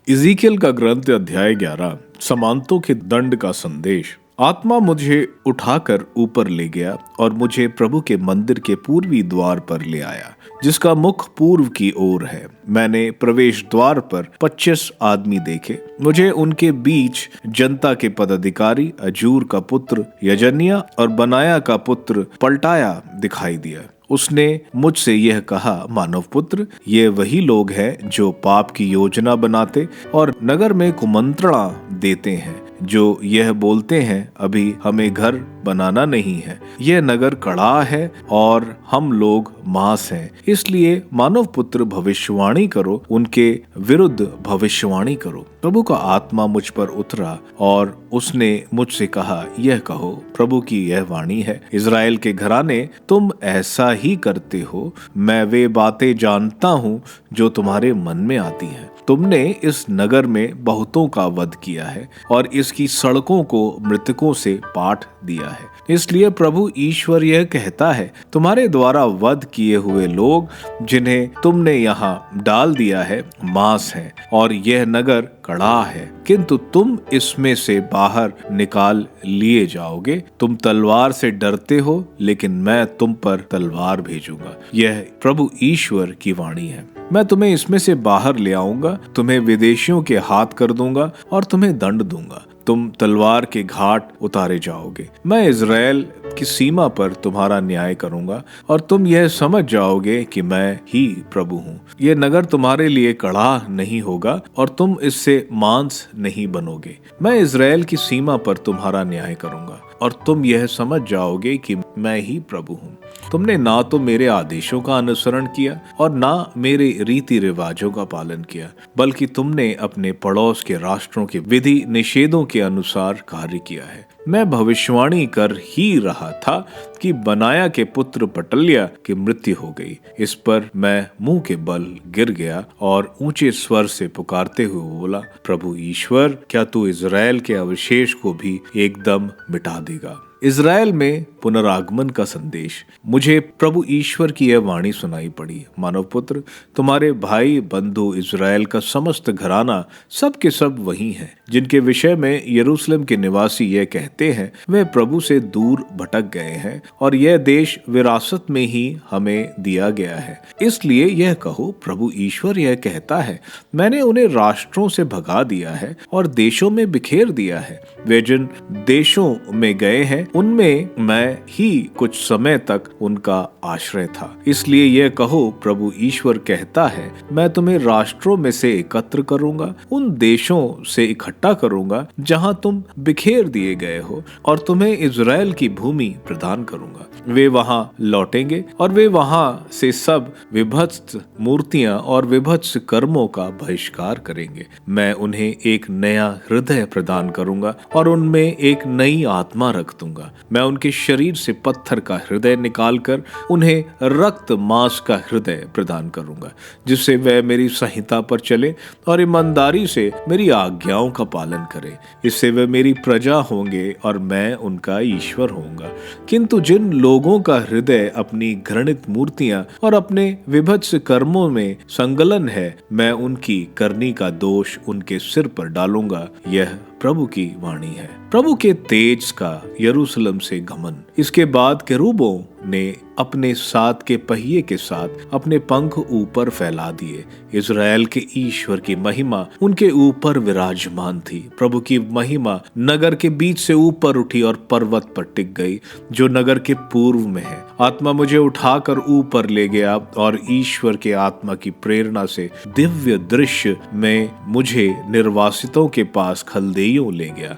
इज़ीकियल का ग्रंथ अध्याय 11। समानतों के दंड का संदेश। आत्मा मुझे उठाकर ऊपर ले गया और मुझे प्रभु के मंदिर के पूर्वी द्वार पर ले आया, जिसका मुख पूर्व की ओर है। मैंने प्रवेश द्वार पर 25 आदमी देखे। मुझे उनके बीच जनता के पदाधिकारी अजूर का पुत्र यजन्या और बनाया का पुत्र पलटाया दिखाई दिया। उसने मुझसे यह कहा, मानव पुत्र, ये वही लोग हैं जो पाप की योजना बनाते और नगर में कुमंत्रणा देते हैं, जो यह बोलते हैं, अभी हमें घर बनाना नहीं है। यह नगर कड़ा है और हम लोग मांस हैं। इसलिए मानव पुत्र, भविष्यवाणी करो, उनके विरुद्ध भविष्यवाणी करो। प्रभु का आत्मा मुझ पर उतरा और उसने मुझसे कहा, यह कहो, प्रभु की यह वाणी है, इज़राइल के घराने, तुम ऐसा ही करते हो। मैं वे बातें जानता हूँ जो तुम्हारे मन में आती हैं। तुमने इस नगर में बहुतों का वध किया है और इसकी सड़कों को मृतकों से पाट दिया है। इसलिए प्रभु ईश्वर यह कहता है, तुम्हारे द्वारा वध किए हुए लोग जिन्हें तुमने यहाँ डाल दिया है मांस हैं, और यह नगर कड़ा है, किंतु तुम इसमें से बाहर निकाल लिए जाओगे। तुम तलवार से डरते हो, लेकिन मैं तुम पर तलवार भेजूंगा। यह प्रभु ईश्वर की वाणी है। मैं तुम्हें इसमें से बाहर ले आऊंगा, तुम्हें विदेशियों के हाथ कर दूंगा और तुम्हें दंड दूंगा। तुम तलवार के घाट उतारे जाओगे। मैं इज़राइल की सीमा पर तुम्हारा न्याय करूंगा और तुम यह समझ जाओगे कि मैं ही प्रभु हूँ। यह नगर तुम्हारे लिए कड़ा नहीं होगा और तुम इससे मांस नहीं बनोगे। मैं इज़राइल की सीमा पर तुम्हारा न्याय करूंगा और तुम यह समझ जाओगे कि मैं ही प्रभु हूँ। तुमने ना तो मेरे आदेशों का अनुसरण किया और ना मेरे रीति रिवाजों का पालन किया, बल्कि तुमने अपने पड़ोस के राष्ट्रों के विधि निषेधों के अनुसार कार्य किया है। मैं भविष्यवाणी कर ही रहा था कि बनाया के पुत्र पटल्या की मृत्यु हो गई। इस पर मैं मुंह के बल गिर गया और ऊंचे स्वर से पुकारते हुए बोला, प्रभु ईश्वर, क्या तू इज़राइल के अवशेष को भी एकदम मिटा देगा? इज़राइल में पुनरागमन का संदेश। मुझे प्रभु ईश्वर की यह वाणी सुनाई पड़ी, मानव पुत्र, तुम्हारे भाई बंधु इज़राइल का समस्त घराना सब के सब वही हैं, जिनके विषय में यरूशलेम के निवासी यह कहते हैं, वे प्रभु से दूर भटक गए हैं और यह देश विरासत में ही हमें दिया गया है। इसलिए यह कहो, प्रभु ईश्वर यह कहता है, मैंने उन्हें राष्ट्रों से भगा दिया है और देशों में बिखेर दिया है। वे जिन देशों में गए हैं उनमें मैं ही कुछ समय तक उनका आश्रय था। इसलिए यह कहो, प्रभु ईश्वर कहता है, मैं तुम्हें राष्ट्रों में से एकत्र करूंगा, उन देशों से इकट्ठा करूंगा जहां तुम बिखेर दिए गए हो, और तुम्हें इज़राइल की भूमि प्रदान करूंगा। वे वहां लौटेंगे और वे वहां से सब विभत्स मूर्तियां और विभत्स कर्मों का बहिष्कार करेंगे। मैं उन्हें एक नया हृदय प्रदान करूंगा और उनमें एक नई आत्मा रख दूंगा। मैं उनके शरीर से पत्थर का हृदय निकालकर उन्हें रक्त मांस का हृदय प्रदान करूंगा, जिससे वे मेरी संहिता पर चले और ईमानदारी से मेरी आज्ञाओं का पालन करें। इससे वे मेरी प्रजा होंगे और मैं उनका ईश्वर होऊंगा। किंतु जिन लोगों का हृदय अपनी घृणित मूर्तियां और अपने विभत्स कर्मों में संलग्न है, मैं उनकी करनी का दोष उनके सिर पर डालूंगा। यह प्रभु की वाणी है। प्रभु के तेज का यरूशलेम से गमन। इसके बाद केरूबों ने अपने साथ के पहिए के साथ अपने पंख ऊपर फैला दिए। इज़राइल के ईश्वर की महिमा उनके ऊपर विराजमान थी। प्रभु की महिमा नगर के बीच से ऊपर उठी और पर्वत पर टिक गई, जो नगर के पूर्व में है। आत्मा मुझे उठाकर ऊपर ले गया और ईश्वर के आत्मा की प्रेरणा से दिव्य दृश्य में मुझे निर्वासितों के खास खलदेइयों ले गया।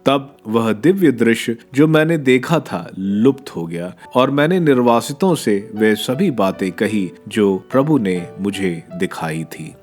तब वह दिव्य दृश्य जो मैंने देखा था लुप्त हो गया और मैंने निर्वासितों से वे सभी बातें कही जो प्रभु ने मुझे दिखाई थी।